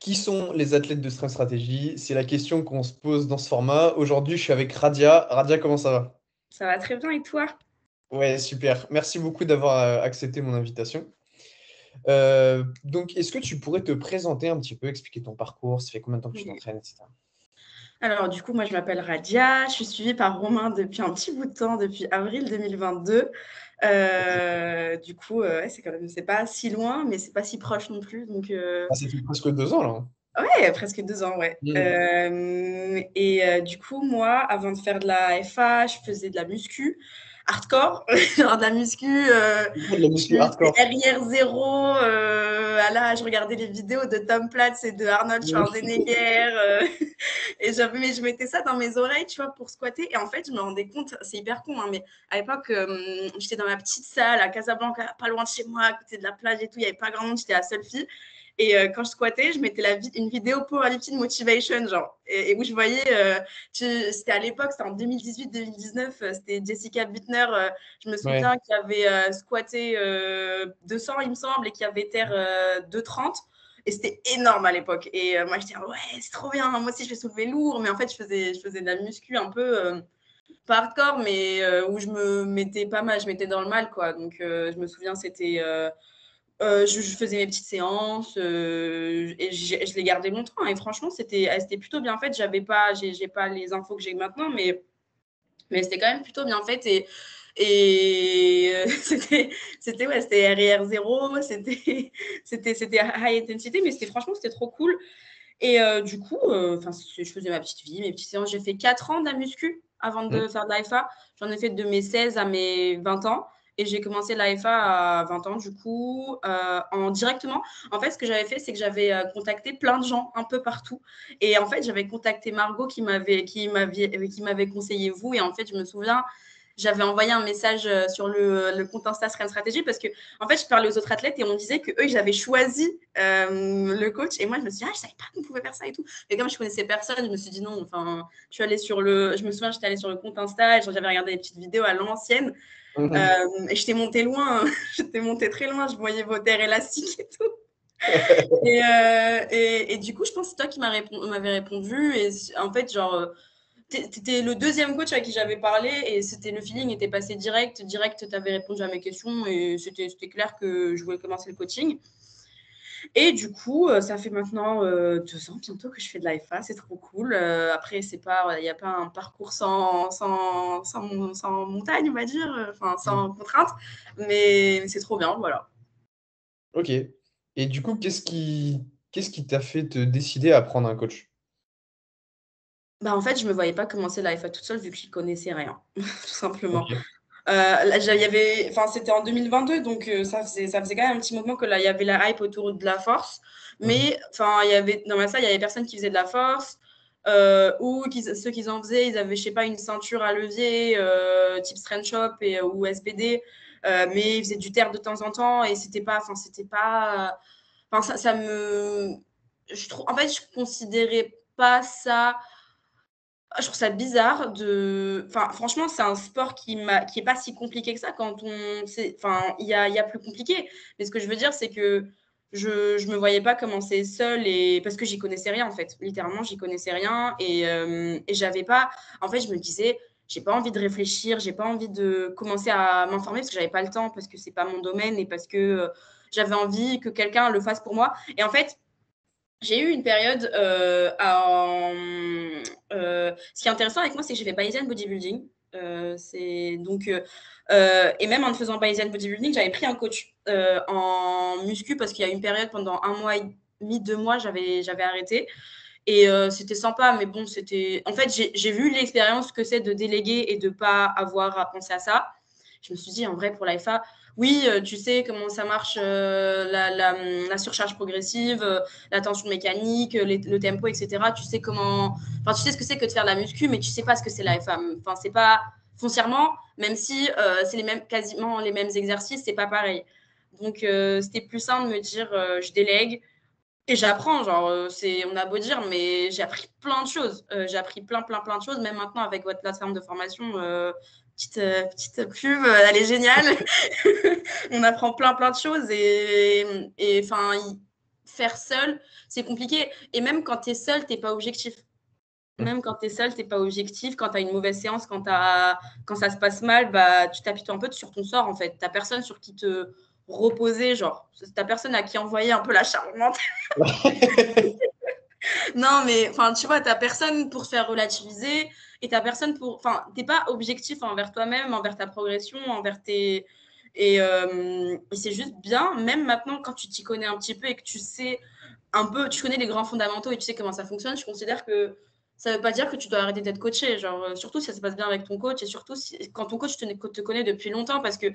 Qui sont les athlètes de Strength Strategy? C'est la question qu'on se pose dans ce format. Aujourd'hui, je suis avec Radia. Radia, comment ça va? Ça va très bien et toi? Ouais, super. Merci beaucoup d'avoir accepté mon invitation. Donc, est-ce que tu pourrais te présenter un petit peu, expliquer ton parcours, ça fait combien de temps que tu Oui. t'entraînes, etc. Alors du coup, moi je m'appelle Radia, je suis suivie par Romain depuis un petit bout de temps, depuis avril 2022. Du coup, ouais, c'est pas si loin, mais c'est pas si proche non plus. Donc, Ah, ça fait presque 2 ans, là, hein. ouais, presque 2 ans, ouais. Mm. Du coup, moi, avant de faire de la FA, je faisais de la muscu hardcore, genre de la muscu. De la muscu Je faisais hardcore. RIR 0. Là, je regardais les vidéos de Tom Platz et de Arnold Schwarzenegger. Et mais je mettais ça dans mes oreilles, tu vois, pour squatter. Et en fait, je me rendais compte, c'est hyper con, hein, mais à l'époque, j'étais dans ma petite salle à Casablanca, pas loin de chez moi, à côté de la plage et tout. Il n'y avait pas grand monde, j'étais la seule fille. Et quand je squattais, je mettais une vidéo Powerlifting Motivation, genre, et où je voyais, c'était à l'époque, c'était en 2018-2019, c'était Jessica Bittner, je me Ouais. souviens, qui avait squatté 200, il me semble, et qui avait terre 230. Et c'était énorme à l'époque. Et moi, je disais, ouais, c'est trop bien. Moi aussi, je vais soulever lourd. Mais en fait, je faisais de la muscu un peu pas hardcore, mais où je me mettais pas mal. Je mettais dans le mal, quoi. Donc, je me souviens, c'était. Je faisais mes petites séances et je les gardais longtemps. Et franchement, c'était plutôt bien fait. J'ai pas les infos que j'ai maintenant, mais c'était quand même plutôt bien fait. Et c'était RIR 0, c'était high intensity, mais franchement, c'était trop cool. Et du coup, je faisais ma petite vie, mes petites séances. J'ai fait 4 ans de la muscu avant de Mm. faire de l'AFA. J'en ai fait de mes 16 à mes 20 ans. Et j'ai commencé l'AFA à 20 ans, du coup, directement. En fait, ce que j'avais fait, c'est que j'avais contacté plein de gens un peu partout. Et en fait, j'avais contacté Margot qui m'avait conseillé vous. Et en fait, je me souviens, j'avais envoyé un message sur le compte Insta Strength Strategy parce que en fait je parlais aux autres athlètes et on disait que eux ils avaient choisi le coach et moi je me suis dit je savais pas qu'on pouvait faire ça et tout, et comme je connaissais personne je me suis dit non, enfin je me souviens, j'étais allée sur le compte Insta et j'avais regardé des petites vidéos à l'ancienne, Mhm. et j'étais montée loin, j'étais montée très loin, je voyais vos terres élastiques et tout. Et du coup je pense que c'est toi qui m'avais répondu, et en fait genre t'étais le deuxième coach à qui j'avais parlé et le feeling était passé direct. Direct, t'avais répondu à mes questions et c'était clair que je voulais commencer le coaching. Et du coup, ça fait maintenant 2 ans bientôt que je fais de l'AFA, c'est trop cool. Après, il n'y a pas un parcours sans montagne, on va dire, enfin sans contrainte, mais c'est trop bien, voilà. Ok. Et du coup, qu'est-ce qui t'a fait te décider à prendre un coach? Bah, en fait, je me voyais pas commencer l'AFA toute seule vu que j'y connaissais rien, tout simplement. Ok. Là, enfin, c'était en 2022, donc ça faisait quand même un petit moment que là, il y avait la hype autour de la force. Mhm. Mais enfin, dans ma salle, il y avait personne qui faisait de la force, ou ceux qui en faisaient, ils avaient, je sais pas, une ceinture à levier, type Strength Shop ou SPD, mais ils faisaient du terre de temps en temps et c'était pas, enfin, en fait, je considérais pas ça. Je trouve ça bizarre enfin, franchement, c'est un sport qui est pas si compliqué que ça quand enfin, il y a plus compliqué. Mais ce que je veux dire, c'est que je me voyais pas commencer seule parce que j'y connaissais rien, en fait. Littéralement, j'y connaissais rien et j'avais pas, en fait, je me disais, j'ai pas envie de réfléchir, j'ai pas envie de commencer à m'informer parce que j'avais pas le temps, parce que c'est pas mon domaine et parce que j'avais envie que quelqu'un le fasse pour moi. Et en fait, j'ai eu une période ce qui est intéressant avec moi, c'est que j'ai fait Bayesian Bodybuilding. Et même en faisant Bayesian Bodybuilding, j'avais pris un coach en muscu parce qu'il y a eu une période pendant 1 mois et demi, 2 mois, j'avais arrêté. Et c'était sympa, mais bon, En fait, j'ai vu l'expérience que c'est de déléguer et de ne pas avoir à penser à ça. Je me suis dit, en vrai, pour l'AFA, oui, tu sais comment ça marche, la surcharge progressive, la tension mécanique, le tempo, etc. Tu sais comment. Enfin, tu sais ce que c'est que de faire de la muscu, mais tu sais pas ce que c'est l'AFA. Enfin, c'est pas foncièrement, même si c'est quasiment les mêmes exercices, c'est pas pareil. Donc, c'était plus simple de me dire, je délègue. Et j'apprends, genre, on a beau dire, mais j'ai appris plein de choses. J'ai appris plein, plein, plein de choses. Même maintenant, avec votre plateforme de formation, petite pub, elle est géniale. On apprend plein, plein de choses. Et enfin, faire seul, c'est compliqué. Et même quand tu es seul, tu n'es pas objectif. Même quand tu es seul, tu n'es pas objectif. Quand tu as une mauvaise séance, quand ça se passe mal, bah, tu t'appuies un peu sur ton sort, en fait. Tu n'as personne sur qui te reposer, genre. Tu n'as personne à qui envoyer un peu la charge mentale. Non, mais enfin, tu vois, tu n'as personne pour se faire relativiser et tu n'as personne pour. Enfin, tu n'es pas objectif envers toi-même, envers ta progression, envers tes. Et c'est juste bien, même maintenant, quand tu t'y connais un petit peu et que tu sais un peu, tu connais les grands fondamentaux et tu sais comment ça fonctionne, je considère que ça ne veut pas dire que tu dois arrêter d'être coaché. Genre, surtout si ça se passe bien avec ton coach et surtout quand ton coach te connaît depuis longtemps. Parce que,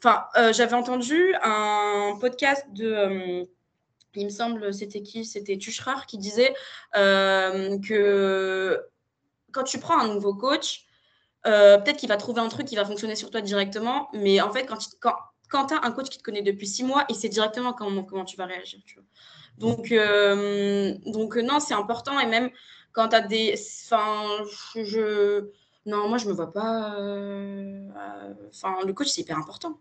enfin, j'avais entendu un podcast de. Il me semble, c'était qui? C'était Tuchrar qui disait que quand tu prends un nouveau coach, peut-être qu'il va trouver un truc qui va fonctionner sur toi directement, mais en fait, quand tu as un coach qui te connaît depuis 6 mois, il sait directement comment tu vas réagir. Tu vois. Donc non, c'est important. Et même quand tu as des. Enfin, non, moi, je me vois pas. Enfin, le coach, c'est hyper important.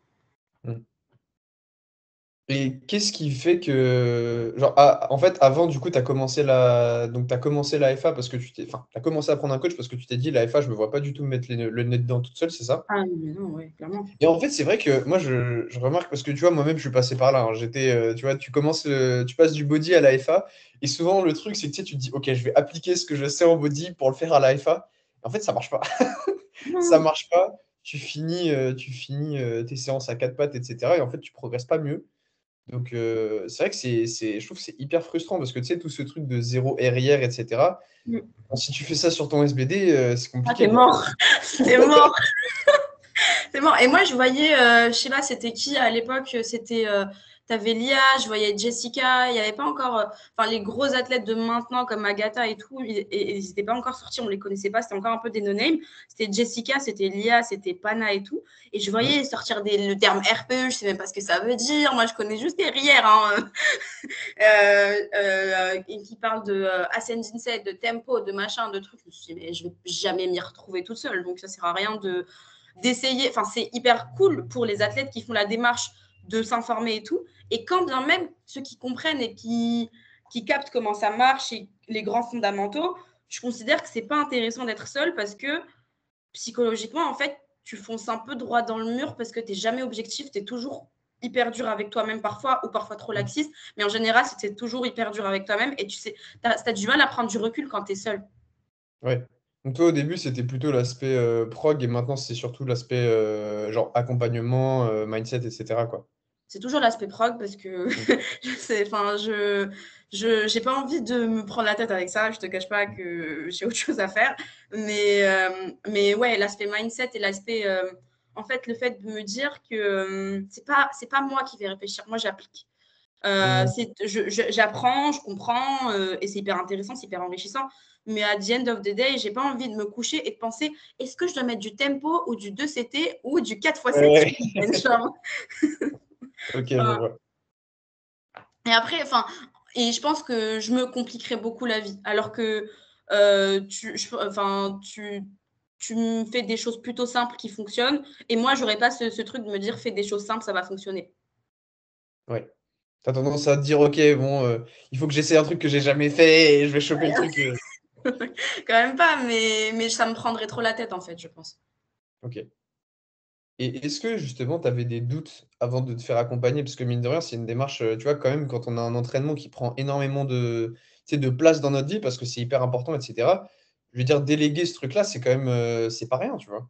Et qu'est-ce qui fait que, genre, en fait, avant, du coup, tu as commencé donc, t'as commencé la FA parce que t'as commencé à prendre un coach parce que tu t'es dit, la FA, je me vois pas du tout me mettre le nez dedans toute seule, c'est ça? Ah, mais non, ouais, clairement. Et en fait, c'est vrai que moi, je remarque parce que tu vois, moi-même, je suis passé par là, hein. Tu vois, tu passes du body à la FA et souvent, le truc, c'est que tu sais, tu te dis, OK, je vais appliquer ce que je sais en body pour le faire à la FA. En fait, ça marche pas. Ça Non. marche pas. Tu finis tes séances à quatre pattes, etc. Et en fait, tu progresses pas mieux. Donc, c'est vrai que je trouve que c'est hyper frustrant parce que tu sais, tout ce truc de zéro RIR, etc. Bon, si tu fais ça sur ton SBD, c'est Ah, compliqué, t'es quoi. mort. T'es mort. C'est mort. Et moi, je voyais, je sais pas, c'était qui à l'époque? C'était, t'avais Lia, je voyais Jessica. Il n'y avait pas encore, enfin, les gros athlètes de maintenant comme Agatha et tout, ils n'étaient pas encore sortis, on les connaissait pas, c'était encore un peu des no-name. C'était Jessica, c'était Lia, c'était Pana et tout. Et je Hmm. voyais sortir le terme RPE, je sais même pas ce que ça veut dire. Moi, je connais juste les RIR, hein. Qui parle de ascending set, de tempo, de machin, de trucs. Je me suis dit, mais je vais jamais m'y retrouver toute seule, donc ça sert à rien d'essayer. Enfin, c'est hyper cool pour les athlètes qui font la démarche de s'informer et tout. Et quand bien même ceux qui comprennent et qui captent comment ça marche et les grands fondamentaux, je considère que c'est pas intéressant d'être seul parce que psychologiquement, en fait, tu fonces un peu droit dans le mur parce que tu n'es jamais objectif, tu es toujours hyper dur avec toi-même parfois ou parfois trop laxiste, mais en général, c'est toujours hyper dur avec toi-même et tu sais, tu as du mal à prendre du recul quand tu es seul. Ouais. Donc, toi, au début, c'était plutôt l'aspect prog et maintenant, c'est surtout l'aspect genre accompagnement, mindset, etc., quoi. C'est toujours l'aspect prog parce que Hmm. j'ai pas envie de me prendre la tête avec ça. Je te cache pas que j'ai autre chose à faire. Mais ouais, l'aspect mindset et l'aspect, en fait, le fait de me dire que c'est pas moi qui vais réfléchir. Moi, j'applique. Hmm. J'apprends, je comprends et c'est hyper intéressant, c'est hyper enrichissant. Mais à the end of the day, j'ai pas envie de me coucher et de penser est-ce que je dois mettre du tempo ou du 2CT ou du 4x7 sur Ouais. une bench. Ok, je vois. Et après, enfin, et je pense que je me compliquerais beaucoup la vie. Alors que tu me fais des choses plutôt simples qui fonctionnent. Et moi, j'aurais pas ce truc de me dire fais des choses simples, ça va fonctionner. Ouais. T'as tendance à te dire, ok, bon, il faut que j'essaie un truc que j'ai jamais fait et je vais choper le truc. Quand même pas, mais ça me prendrait trop la tête en fait, je pense. Ok. Et est-ce que justement, tu avais des doutes avant de te faire accompagner? Parce que mine de rien, c'est une démarche, tu vois, quand même, quand on a un entraînement qui prend énormément tu sais, de place dans notre vie, parce que c'est hyper important, etc. Je veux dire, déléguer ce truc-là, c'est quand même, c'est pas rien, tu vois.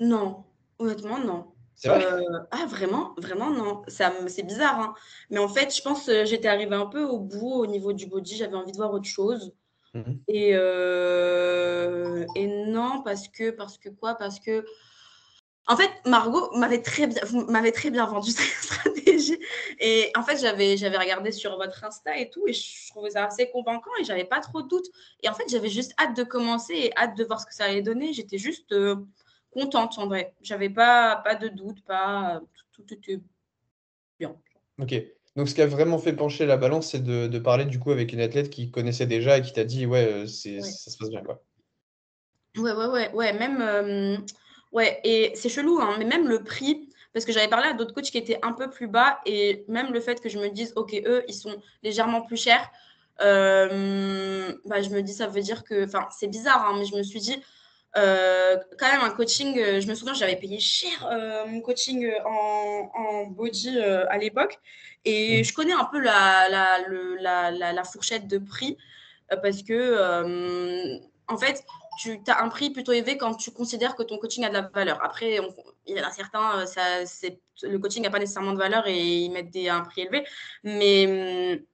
Non, honnêtement, non. C'est vrai? Ah vraiment? Vraiment non. C'est bizarre, hein. Mais en fait, je pense, j'étais arrivée un peu au bout au niveau du body, j'avais envie de voir autre chose. Mhm. Et non, parce que quoi? Parce que en fait, Margot m'avez très bien vendu cette stratégie. Et en fait, j'avais regardé sur votre Insta et tout, et je trouvais ça assez convaincant et j'avais pas trop de doutes. Et en fait, j'avais juste hâte de commencer et hâte de voir ce que ça allait donner. J'étais juste contente en vrai. J'avais pas de doute, pas tout était bien. Ok. Donc, ce qui a vraiment fait pencher la balance, c'est de parler du coup avec une athlète qui connaissait déjà et qui t'a dit, ouais, Ouais. ça se passe bien, quoi. Ouais, même, ouais, et c'est chelou, hein, mais même le prix, parce que j'avais parlé à d'autres coachs qui étaient un peu plus bas et même le fait que je me dise, OK, eux, ils sont légèrement plus chers, bah, je me dis, ça veut dire que, enfin, c'est bizarre, hein, mais je me suis dit, quand même, un coaching, je me souviens, j'avais payé cher mon coaching en body à l'époque. Et Mmh. je connais un peu la fourchette de prix parce que, en fait, tu as un prix plutôt élevé quand tu considères que ton coaching a de la valeur. Après, il y en a certains, le coaching n'a pas nécessairement de valeur et ils mettent un prix élevé. Mais,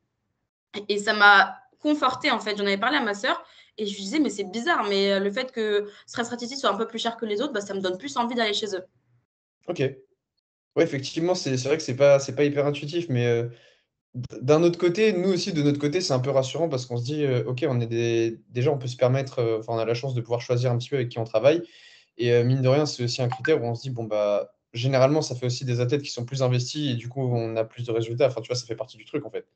et ça m'a conforté en fait. J'en avais parlé à ma sœur et je lui disais, mais c'est bizarre, mais le fait que Stress Strategy soit un peu plus cher que les autres, bah, ça me donne plus envie d'aller chez eux. Ok. Ouais, effectivement, c'est vrai que c'est pas hyper intuitif, mais d'un autre côté, nous aussi, de notre côté, c'est un peu rassurant parce qu'on se dit, ok, on est déjà, on peut se permettre, enfin, on a la chance de pouvoir choisir un petit peu avec qui on travaille. Et mine de rien, c'est aussi un critère où on se dit, bon, bah, généralement, ça fait aussi des athlètes qui sont plus investis et du coup, on a plus de résultats. Enfin, tu vois, ça fait partie du truc, en fait.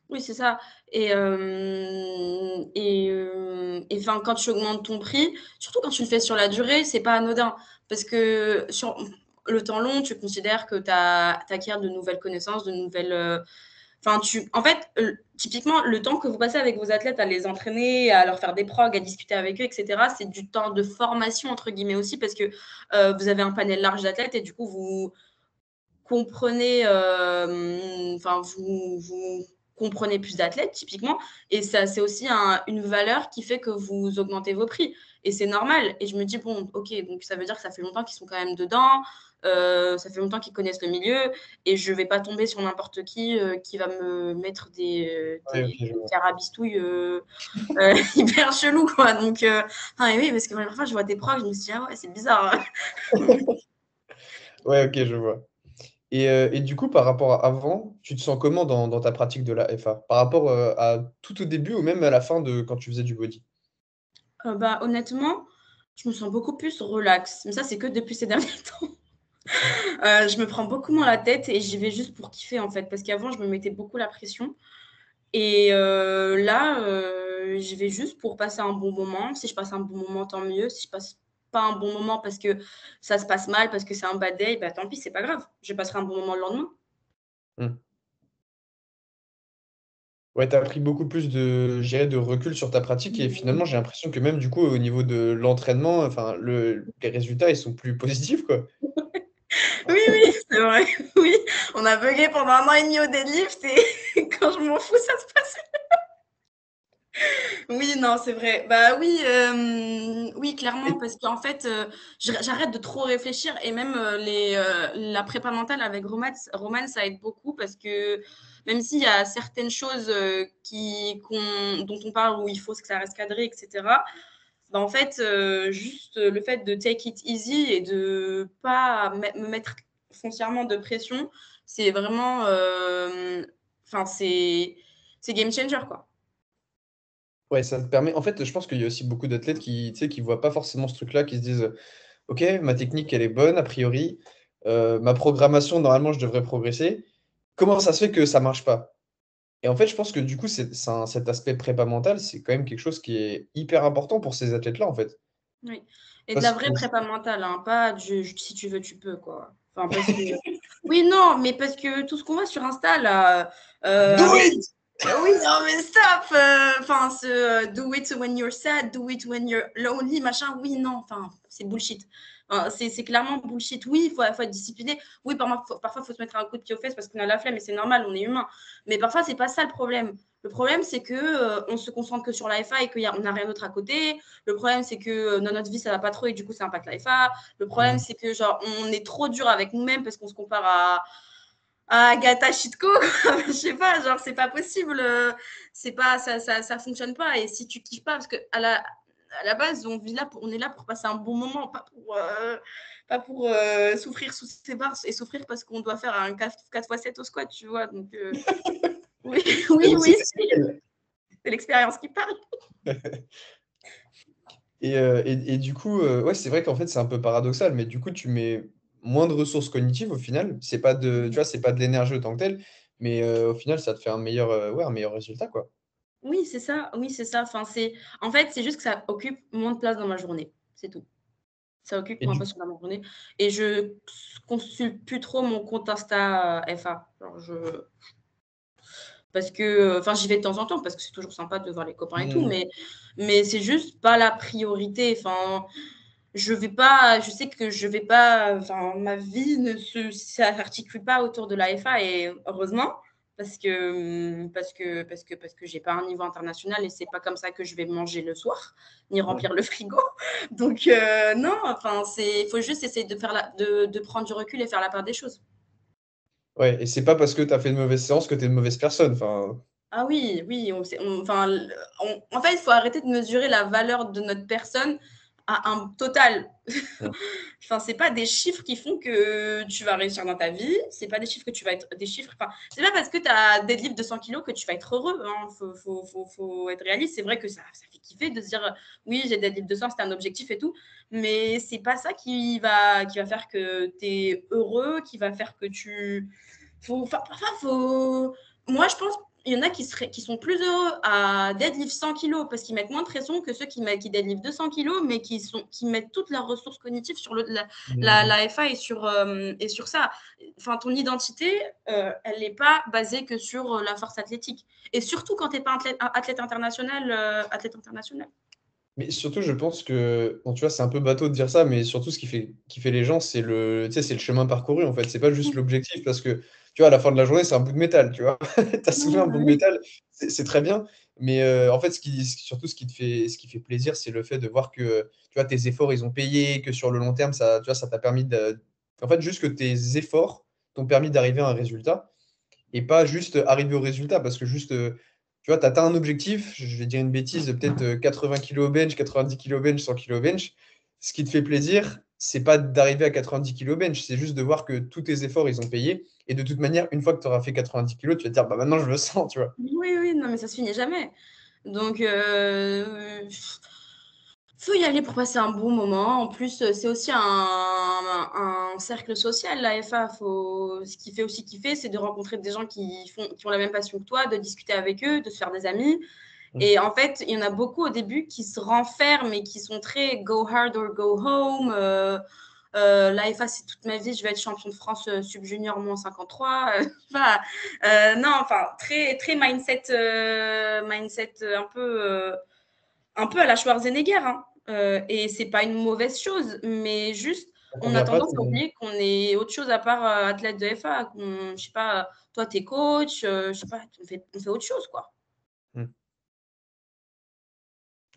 Oui, c'est ça. Et enfin, quand tu augmentes ton prix, surtout quand tu le fais sur la durée, c'est pas anodin. Parce que sur le temps long, tu considères que tu acquiers de nouvelles connaissances, de nouvelles. Enfin, en fait, typiquement, le temps que vous passez avec vos athlètes à les entraîner, à leur faire des progs, à discuter avec eux, etc., c'est du temps de formation, entre guillemets aussi, parce que vous avez un panel large d'athlètes et du coup, vous comprenez, enfin, vous comprenez plus d'athlètes, typiquement. Et ça, c'est aussi une valeur qui fait que vous augmentez vos prix. Et c'est normal. Et je me dis, bon, ok, donc ça veut dire que ça fait longtemps qu'ils sont quand même dedans. Ça fait longtemps qu'ils connaissent le milieu. Et je ne vais pas tomber sur n'importe qui va me mettre Ouais, ok, des je vois. carabistouilles hyper chelous, quoi. Donc, ah, oui, parce que parfois, je vois des proches, je me suis dit, ah ouais, c'est bizarre. Ouais, ok, je vois. Et du coup, par rapport à avant, tu te sens comment dans ta pratique de la FA? Par rapport à tout au début ou même à la fin de quand tu faisais du body? Bah, honnêtement, je me sens beaucoup plus relax. Mais ça, c'est que depuis ces derniers temps. Je me prends beaucoup moins la tête et j'y vais juste pour kiffer, en fait. Parce qu'avant, je me mettais beaucoup la pression. Et là, j'y vais juste pour passer un bon moment. Si je passe un bon moment, tant mieux. Si je passe pas un bon moment parce que ça se passe mal, parce que c'est un bad day, bah tant pis, c'est pas grave. Je passerai un bon moment le lendemain. Hmm. Ouais, tu as pris beaucoup plus de, je dirais, de recul sur ta pratique et finalement, j'ai l'impression que même du coup, au niveau de l'entraînement, enfin, les résultats, ils sont plus positifs, quoi. Oui, oui, c'est vrai. Oui, on a bugué pendant 1 an et demi au deadlift et quand je m'en fous, ça se passe. Oui, non, c'est vrai. Bah oui, oui, clairement, Et- parce qu'en fait, j'arrête de trop réfléchir et même la prépa mentale avec Roman, ça aide beaucoup parce que même s'il y a certaines choses dont on parle où il faut que ça reste cadré, etc., bah en fait, juste le fait de take it easy et de pas me mettre foncièrement de pression, c'est vraiment, enfin, c'est game changer, quoi. Ouais, ça te permet. En fait, je pense qu'il y a aussi beaucoup d'athlètes qui, tu sais, qui voient pas forcément ce truc-là, qui se disent, OK, ma technique, elle est bonne, a priori. Ma programmation, normalement, je devrais progresser. Comment ça se fait que ça marche pas? Et en fait, je pense que du coup, cet aspect prépa mental, c'est quand même quelque chose qui est hyper important pour ces athlètes-là, en fait. Oui, et de la Parce vraie que prépa mentale, hein, pas si tu veux, tu peux, quoi. Enfin, parce que oui, non, mais parce que tout ce qu'on voit sur Insta, là, do arrêtez. it! Oui, non, mais stop! Enfin, do it when you're sad, do it when you're lonely, machin. Oui, non, enfin, c'est bullshit. Enfin, c'est clairement bullshit. Oui, faut être discipliné. Oui, parfois, faut se mettre un coup de pied aux fesses parce qu'on a la flemme et c'est normal, on est humain. Mais parfois, c'est pas ça le problème. Le problème, c'est que on se concentre que sur la FA et qu'on n'a rien d'autre à côté. Le problème, c'est que dans notre vie, ça va pas trop et du coup, ça impacte la FA. Le problème, Mm. c'est que genre, on est trop dur avec nous-mêmes parce qu'on se compare à Agatha Chitko. Je sais pas, genre, c'est pas possible. C'est pas, ça fonctionne pas. Et si tu kiffes pas, parce que à la base, on est là pour passer un bon moment, pas pour souffrir sous ses barres et souffrir parce qu'on doit faire un 4x7 au squat, tu vois. Donc, oui, oui, oui, c'est l'expérience qui parle. Et du coup, ouais, c'est vrai qu'en fait, c'est un peu paradoxal, mais du coup, tu mets moins de ressources cognitives au final. C'est pas de, tu vois, c'est pas de l'énergie autant que tel, mais au final, ça te fait ouais, un meilleur résultat, quoi. Oui, c'est ça. Oui, c'est ça. Enfin, en fait, c'est juste que ça occupe moins de place dans ma journée. C'est tout. Ça occupe Et moins du place dans ma journée et je consulte plus trop mon compte Insta, FA. Parce que, enfin, j'y vais de temps en temps parce que c'est toujours sympa de voir les copains et tout, mmh, mais c'est juste pas la priorité. Enfin, je sais que je vais pas, enfin, ma vie ne s'articule pas autour de la FA et heureusement, parce que j'ai pas un niveau international et c'est pas comme ça que je vais manger le soir, ni ouais. remplir le frigo. Donc, non, enfin, il faut juste essayer de prendre du recul et faire la part des choses. Ouais, et c'est pas parce que tu as fait une mauvaise séance que tu es une mauvaise personne. Enfin, Ah oui, oui, enfin, en fait, il faut arrêter de mesurer la valeur de notre personne à un total. mmh, Enfin, c'est pas des chiffres qui font que tu vas réussir dans ta vie. C'est pas des chiffres que tu vas être des chiffres. Enfin, c'est pas parce que tu as des livres de 100 kilos que tu vas être heureux. Hein. Faut être réaliste. C'est vrai que ça fait kiffer de se dire oui, j'ai des livres de 100, c'était un objectif et tout. Mais c'est pas ça qui va faire que tu es heureux, qui va faire que tu. Faut. Moi, je pense il y en a qui sont plus heureux à deadlift 100 kilos parce qu'ils mettent moins de pression que ceux qui deadlift 200 kilos, mais qui mettent toutes leurs ressources cognitives sur mmh, la FA et sur ça. Enfin, ton identité, elle n'est pas basée que sur la force athlétique. Et surtout quand tu n'es pas athlète international, athlète international. mais surtout, je pense que, bon, tu vois, c'est un peu bateau de dire ça, mais surtout, ce qui fait les gens, c'est tu sais, c'est le chemin parcouru, en fait. C'est pas juste l'objectif, parce que, tu vois, à la fin de la journée, c'est un bout de métal, tu vois. Tu as soulevé un bout de Oui, métal, c'est très bien, mais en fait, surtout, ce qui fait plaisir, c'est le fait de voir que, tu vois, tes efforts, ils ont payé, que sur le long terme, ça, tu vois, ça t'a permis de. En fait, juste que tes efforts t'ont permis d'arriver à un résultat et pas juste arriver au résultat parce que juste, tu vois, tu atteins un objectif, je vais dire une bêtise, peut-être 80 kilos au bench, 90 kilos au bench, 100 kilos au bench. Ce qui te fait plaisir, c'est pas d'arriver à 90 kilos au bench, c'est juste de voir que tous tes efforts, ils ont payé. Et de toute manière, une fois que tu auras fait 90 kilos, tu vas te dire, bah maintenant, je le sens, tu vois. oui, oui, non, mais ça se finit jamais. Donc, faut y aller pour passer un bon moment. En plus, c'est aussi un cercle social, la FA. Ce qui fait aussi kiffer, c'est de rencontrer des gens qui ont la même passion que toi, de discuter avec eux, de se faire des amis. Mm. Et en fait, il y en a beaucoup au début qui se renferment et qui sont très go hard or go home. La FA, c'est toute ma vie, je vais être champion de France sub-junior moins 53. Enfin, non, enfin, très, très mindset un peu à la Schwarzenegger. Hein. Et c'est pas une mauvaise chose, mais juste, Ça on a convient pas à tendance tout à le monde. oublier qu'on est autre chose à part athlète de FA. Je sais pas, toi, t'es coach, je sais pas, on fait autre chose, quoi. Mm.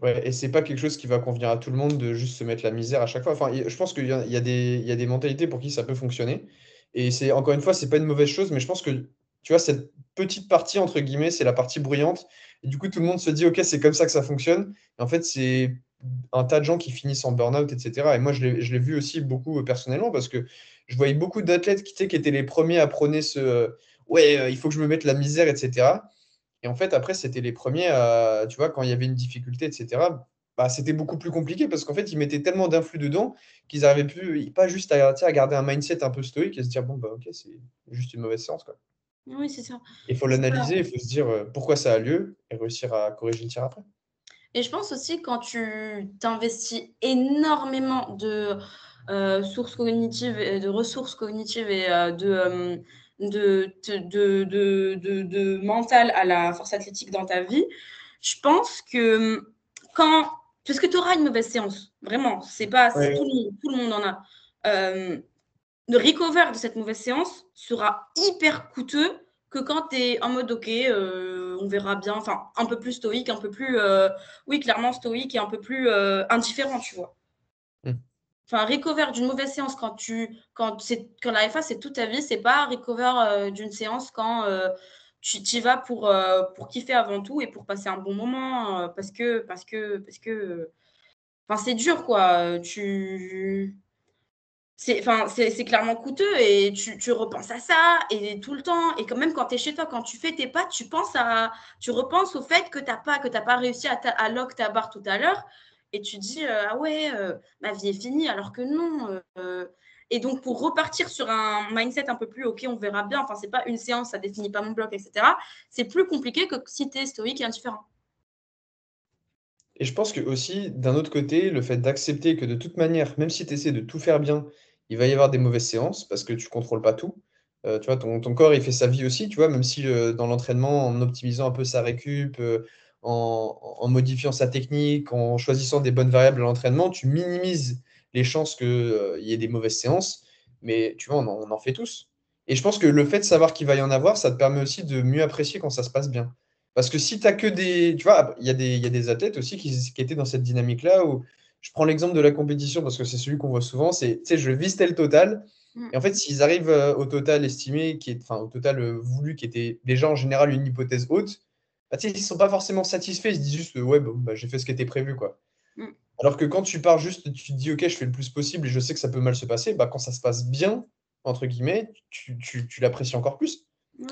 Ouais, et c'est pas quelque chose qui va convenir à tout le monde de juste se mettre la misère à chaque fois. Enfin, je pense qu'il y a des mentalités pour qui ça peut fonctionner. Et c'est encore une fois, c'est pas une mauvaise chose, mais je pense que tu vois, cette petite partie, entre guillemets, c'est la partie bruyante. Et du coup, tout le monde se dit, OK, c'est comme ça que ça fonctionne. Et en fait, c'est un tas de gens qui finissent en burn-out, etc. Et moi, je l'ai vu aussi beaucoup personnellement parce que je voyais beaucoup d'athlètes qui, tu sais, qui étaient les premiers à prôner ouais, il faut que je me mette la misère, etc. Et en fait, après, c'était les premiers à, tu vois, quand il y avait une difficulté, etc., bah, c'était beaucoup plus compliqué parce qu'en fait, ils mettaient tellement d'influx dedans qu'ils n'arrivaient plus, pas juste à, tu sais, à garder un mindset un peu stoïque et se dire, bon, bah, ok, c'est juste une mauvaise séance, quoi. Oui, c'est ça. Il faut C'est ça. l'analyser, il faut se dire pourquoi ça a lieu et réussir à corriger le tir après. Et je pense aussi quand tu t'investis énormément de sources cognitives, et de ressources cognitives et de mental à la force athlétique dans ta vie, je pense que quand. Parce que tu auras une mauvaise séance, vraiment, c'est pas Ouais, tout le monde en a. Euh, le recover de cette mauvaise séance sera hyper coûteux que quand tu es en mode OK, on verra bien, enfin un peu plus stoïque, un peu plus, oui, clairement stoïque et un peu plus indifférent, tu vois. mm. Enfin, recover d'une mauvaise séance quand la FA c'est toute ta vie, c'est pas recover d'une séance quand tu y vas pour kiffer avant tout et pour passer un bon moment enfin c'est dur quoi. C'est clairement coûteux et tu repenses à ça et tout le temps. Et quand même, quand tu es chez toi, quand tu fais tes pattes, tu repenses au fait que t'as pas réussi à lock ta barre tout à l'heure. Et tu dis, ah ouais, ma vie est finie, alors que non. Et donc, pour repartir sur un mindset un peu plus, OK, on verra bien. Enfin, c'est pas une séance, ça définit pas mon bloc, etc. C'est plus compliqué que si tu es stoïque et indifférent. Et je pense que aussi, d'un autre côté, le fait d'accepter que de toute manière, même si tu essaies de tout faire bien, il va y avoir des mauvaises séances parce que tu contrôles pas tout. Tu vois, ton corps, il fait sa vie aussi, tu vois, même si dans l'entraînement, en optimisant un peu sa récup, en modifiant sa technique, en choisissant des bonnes variables à l'entraînement, tu minimises les chances qu'il y ait des mauvaises séances. Mais tu vois, on en fait tous. Et je pense que le fait de savoir qu'il va y en avoir, ça te permet aussi de mieux apprécier quand ça se passe bien. Parce que si tu as que des. Tu vois, il y a des athlètes aussi qui étaient dans cette dynamique-là où je prends l'exemple de la compétition parce que c'est celui qu'on voit souvent. C'est, tu sais, je vise tel total. Mm. Et en fait, s'ils arrivent au total estimé, enfin, au total voulu, qui était déjà en général une hypothèse haute, bah, tu sais, ils ne sont pas forcément satisfaits. Ils se disent juste, ouais, bon, bah, j'ai fait ce qui était prévu, quoi. Mm. Alors que quand tu pars juste, tu te dis, ok, je fais le plus possible et je sais que ça peut mal se passer, bah, quand ça se passe bien, entre guillemets, tu l'apprécies encore plus.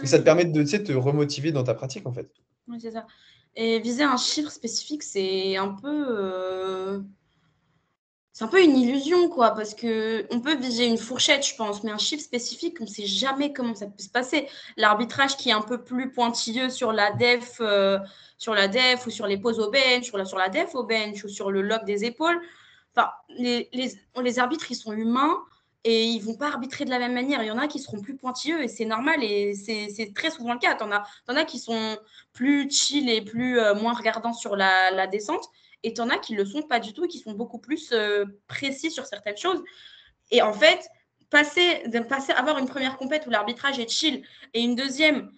Et ça te Ouais, permet de, tu sais, te remotiver dans ta pratique, en fait. ouais, c'est ça. Et viser un chiffre spécifique, c'est un peu une illusion, quoi, parce que on peut viser une fourchette, je pense, mais un chiffre spécifique, on ne sait jamais comment ça peut se passer. L'arbitrage qui est un peu plus pointilleux sur la def ou sur les poses au bench, sur la def au bench ou sur le lock des épaules. Enfin, les arbitres, ils sont humains et ils vont pas arbitrer de la même manière. Il y en a qui seront plus pointilleux et c'est normal et c'est très souvent le cas. T'en as qui sont plus chill et plus moins regardants sur la descente et t'en as qui le sont pas du tout et qui sont beaucoup plus précis sur certaines choses. Et en fait, avoir une première compète où l'arbitrage est chill et une deuxième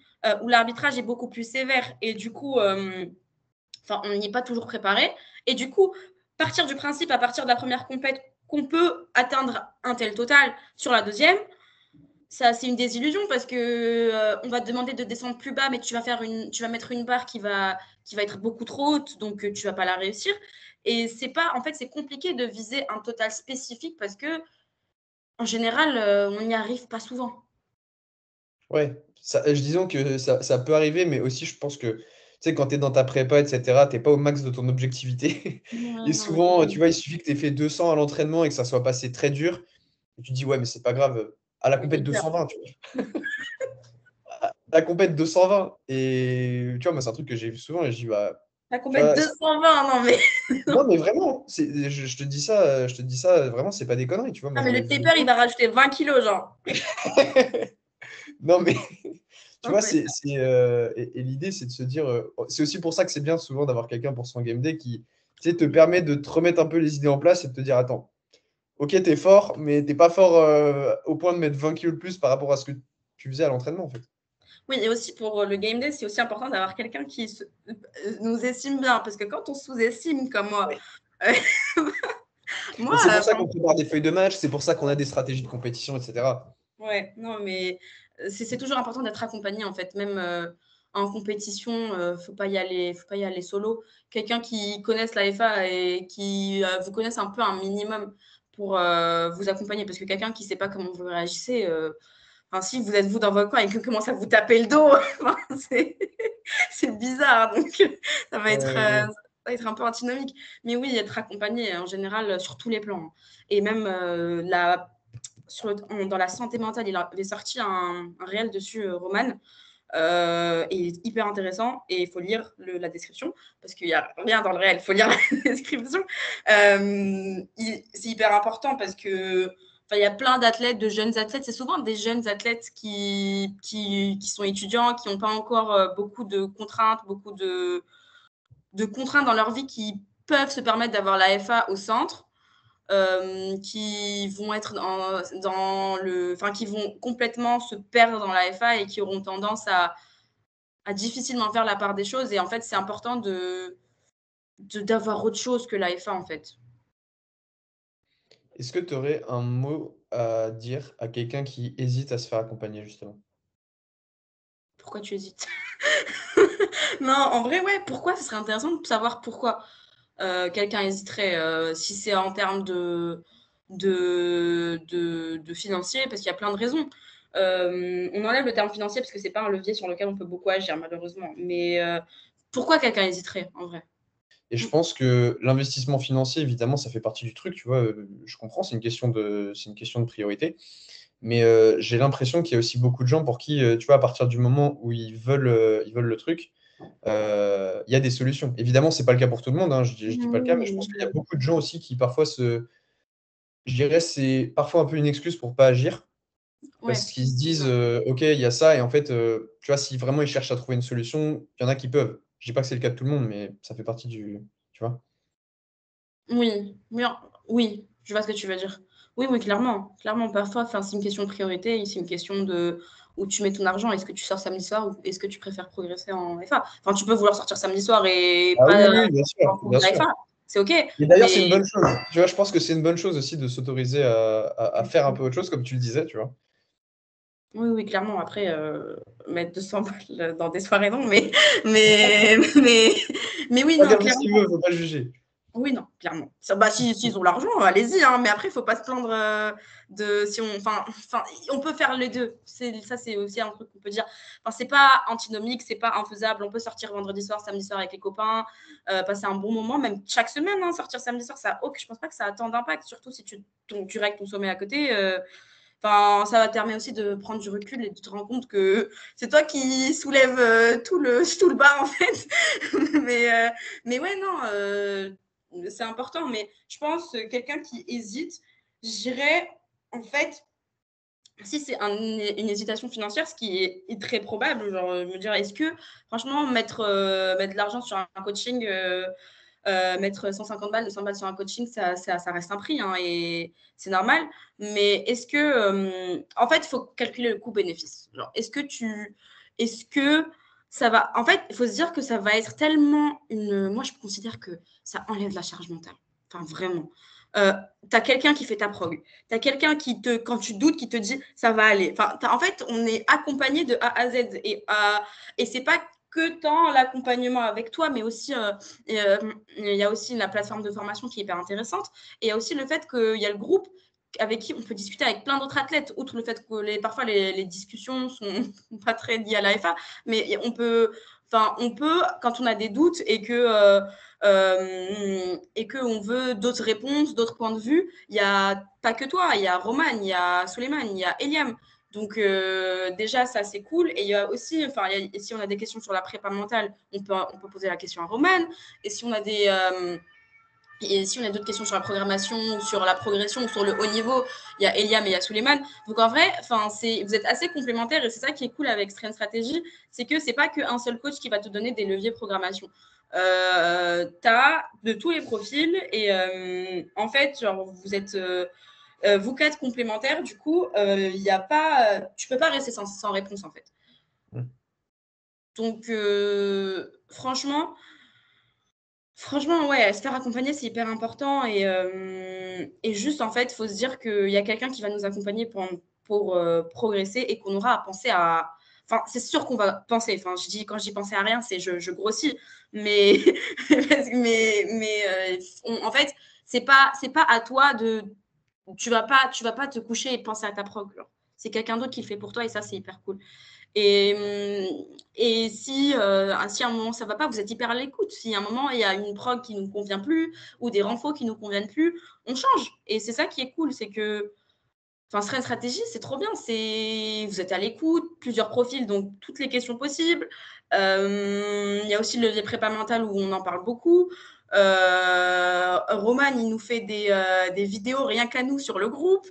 où l'arbitrage est beaucoup plus sévère et du coup, on n'y est pas toujours préparé. Et du coup, partir du principe à partir de la première compète qu'on peut atteindre un tel total sur la deuxième, ça c'est une désillusion parce que on va te demander de descendre plus bas mais tu vas mettre une barre qui va être beaucoup trop haute donc tu vas pas la réussir et c'est compliqué de viser un total spécifique parce que en général on n'y arrive pas souvent. Ouais, disons que ça peut arriver, mais aussi je pense que tu sais, quand tu es dans ta prépa, etc., t'es pas au max de ton objectivité. Ouais, Et non, mais souvent, tu vois, il suffit que tu aies fait 200 à l'entraînement et que ça soit passé très dur. Et tu te dis, ouais, mais c'est pas grave, à la compète j'ai peur. 220, tu vois. À la compète 220. Et tu vois, moi, c'est un truc que j'ai vu souvent et je dis, bah, La tu compète vois, 220, non mais non, mais vraiment, je te dis ça, vraiment, c'est pas des conneries, tu vois. Moi, ah, mais j'en ai le vu taper il beaucoup. va rajouter 20 kilos genre. Non, mais tu Non, vois, mais et l'idée, c'est de se dire, c'est aussi pour ça que c'est bien souvent d'avoir quelqu'un pour son game day qui, tu sais, te permet de te remettre un peu les idées en place et de te dire, attends, ok, t'es fort, mais t'es pas fort au point de mettre 20 kilos de plus par rapport à ce que tu faisais à l'entraînement, en fait. oui, et aussi pour le game day, c'est aussi important d'avoir quelqu'un qui nous estime bien, parce que quand on sous-estime comme moi, Oui. euh, moi, Mais c'est pour ça qu'on prépare des feuilles de match, c'est pour ça qu'on a des stratégies de compétition, etc. ouais, non, mais c'est toujours important d'être accompagné en fait, même en compétition, faut pas y aller solo. Quelqu'un qui connaisse la FA et qui vous connaisse un peu un minimum pour vous accompagner, parce que quelqu'un qui sait pas comment vous réagissez, enfin, si vous êtes vous dans votre coin et que commence à vous taper le dos, enfin, c'est bizarre. Donc, ça va être, Ouais, euh, ouais. ça va être un peu antinomique. Mais oui, être accompagné en général sur tous les plans. Et même dans la santé mentale, il avait sorti un réel dessus, Roman. Et hyper intéressant. Et il faut lire la description parce qu'il n'y a rien dans le réel. Il faut lire la description. C'est hyper important parce que il y a plein d'athlètes, de jeunes athlètes. C'est souvent des jeunes athlètes qui sont étudiants, qui n'ont pas encore beaucoup de contraintes, de contraintes dans leur vie qui peuvent se permettre d'avoir la FA au centre. Qui vont être qui vont complètement se perdre dans la FA et qui auront tendance à difficilement faire la part des choses. Et en fait, c'est important d'avoir autre chose que la FA, en fait. Est-ce que tu aurais un mot à dire à quelqu'un qui hésite à se faire accompagner, justement? Pourquoi tu hésites? Non, en vrai, ouais, pourquoi? Ce serait intéressant de savoir pourquoi quelqu'un hésiterait. Si c'est en termes de financier, parce qu'il y a plein de raisons. On enlève le terme financier parce que c'est pas un levier sur lequel on peut beaucoup agir, malheureusement. Mais pourquoi quelqu'un hésiterait, en vrai? Et je pense que l'investissement financier, évidemment, ça fait partie du truc, tu vois. Je comprends, c'est une question de priorité. Mais j'ai l'impression qu'il y a aussi beaucoup de gens pour qui, tu vois, à partir du moment où ils veulent le truc, il y a des solutions. Évidemment, c'est pas le cas pour tout le monde, hein, je dis pas le cas, mais je pense qu'il y a Oui, beaucoup de gens aussi qui parfois je dirais, c'est parfois un peu une excuse pour pas agir, ouais, parce qu'ils se disent, ouais. OK, il y a ça et en fait, tu vois, si vraiment ils cherchent à trouver une solution, il y en a qui peuvent. Je dis pas que c'est le cas de tout le monde, mais ça fait partie tu vois? Oui, oui, je vois ce que tu veux dire. Oui, oui, clairement, clairement, parfois, enfin, c'est une question de priorité et c'est une question de où tu mets ton argent. Est-ce que tu sors samedi soir ou est-ce que tu préfères progresser en FA? Enfin, tu peux vouloir sortir samedi soir et Ah oui, pas oui, bien sûr, en cours de bien la sûr. FA, c'est OK, Et d'ailleurs, c'est mais une bonne chose. Tu vois, je pense que c'est une bonne chose aussi de s'autoriser à faire un peu autre chose, comme tu le disais, tu vois? oui, oui, clairement, après, mettre 200 balles dans des soirées, non, mais mais mais oui, non, Chacun fait ce clairement. qu'il veut, faut pas juger. Oui, non, clairement. Ça, bah, si s'ils ont l'argent, allez-y, hein, mais après, il faut pas se plaindre, de si on enfin, on peut faire les 2. C'est aussi un truc qu'on peut dire. Enfin, c'est pas antinomique, c'est pas infaisable. On peut sortir vendredi soir, samedi soir avec les copains, passer un bon moment, même chaque semaine, hein, sortir samedi soir, ça a auc je pense pas que ça a tant d'impact, surtout si tu règles ton sommeil à côté, enfin, ça va te permettre aussi de prendre du recul et de te rendre compte que c'est toi qui soulève, tout le bas, en fait. Mais, ouais, non, c'est important. Mais je pense quelqu'un qui hésite, je dirais, en fait, si c'est une hésitation financière, ce qui est très probable, genre me dire, est-ce que franchement mettre de l'argent sur un coaching, mettre 150 balles, 200 balles sur un coaching, ça reste un prix, hein, et c'est normal. Mais est-ce que, en fait, il faut calculer le coût-bénéfice. Genre, est-ce que ça va, en fait, il faut se dire que ça va être tellement moi, je considère que ça enlève la charge mentale. Enfin, vraiment. Euh, T'as quelqu'un qui fait ta prog. T'as quelqu'un quand tu doutes, qui te dit ça va aller. Enfin, en fait, on est accompagné de A à Z et c'est pas que tant l'accompagnement avec toi, mais aussi il y a aussi la plateforme de formation qui est hyper intéressante. Et il y a aussi le fait qu'il y a le groupe avec qui on peut discuter avec plein d'autres athlètes, outre le fait que parfois les discussions sont pas très liées à la FA, mais on peut, quand on a des doutes et qu'on veut d'autres réponses, d'autres points de vue, il n'y a pas que toi, il y a Roman, il y a Suleiman, il y a Eliam. Donc déjà, ça, c'est cool. Et il y a aussi, enfin, si on a des questions sur la prépa mentale, on peut poser la question à Roman. Et si on a d'autres questions sur la programmation, ou sur la progression, ou sur le haut niveau, il y a Eliam et il y a Suleiman. Donc en vrai, vous êtes assez complémentaires et c'est ça qui est cool avec Strength Strategy, c'est que c'est pas qu'un seul coach qui va te donner des leviers programmation. Tu as de tous les profils et en fait, genre, vous êtes vous quatre complémentaires, du coup, y a pas, tu peux pas rester sans réponse en fait. Mmh. Donc franchement, ouais, se faire accompagner, c'est hyper important et juste, en fait, il faut se dire qu'il y a quelqu'un qui va nous accompagner pour progresser et qu'on aura à penser à enfin, c'est sûr qu'on va penser, enfin, quand je dis penser à rien, c'est je grossis, mais en fait, c'est pas à toi de tu vas pas te coucher et penser à ta prog, genre. C'est quelqu'un d'autre qui le fait pour toi et ça, c'est hyper cool. Et si à un moment ça va pas, vous êtes hyper à l'écoute. Si à un moment il y a une prog qui nous convient plus ou des renfos qui nous conviennent plus, on change. Et c'est ça qui est cool, c'est que, enfin, Strength Strategy, c'est trop bien. Vous êtes à l'écoute, plusieurs profils, donc toutes les questions possibles. Il y a aussi le levier prépa mental où on en parle beaucoup. Roman, il nous fait des vidéos rien qu'à nous sur le groupe.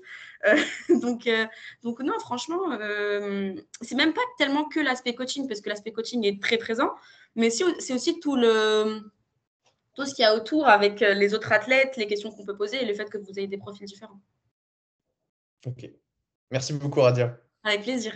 Euh, donc, euh, donc non, franchement, c'est même pas tellement que l'aspect coaching, parce que l'aspect coaching est très présent, mais c'est aussi tout ce qu'il y a autour avec les autres athlètes, les questions qu'on peut poser et le fait que vous ayez des profils différents. OK. Merci beaucoup, Radia. Avec plaisir.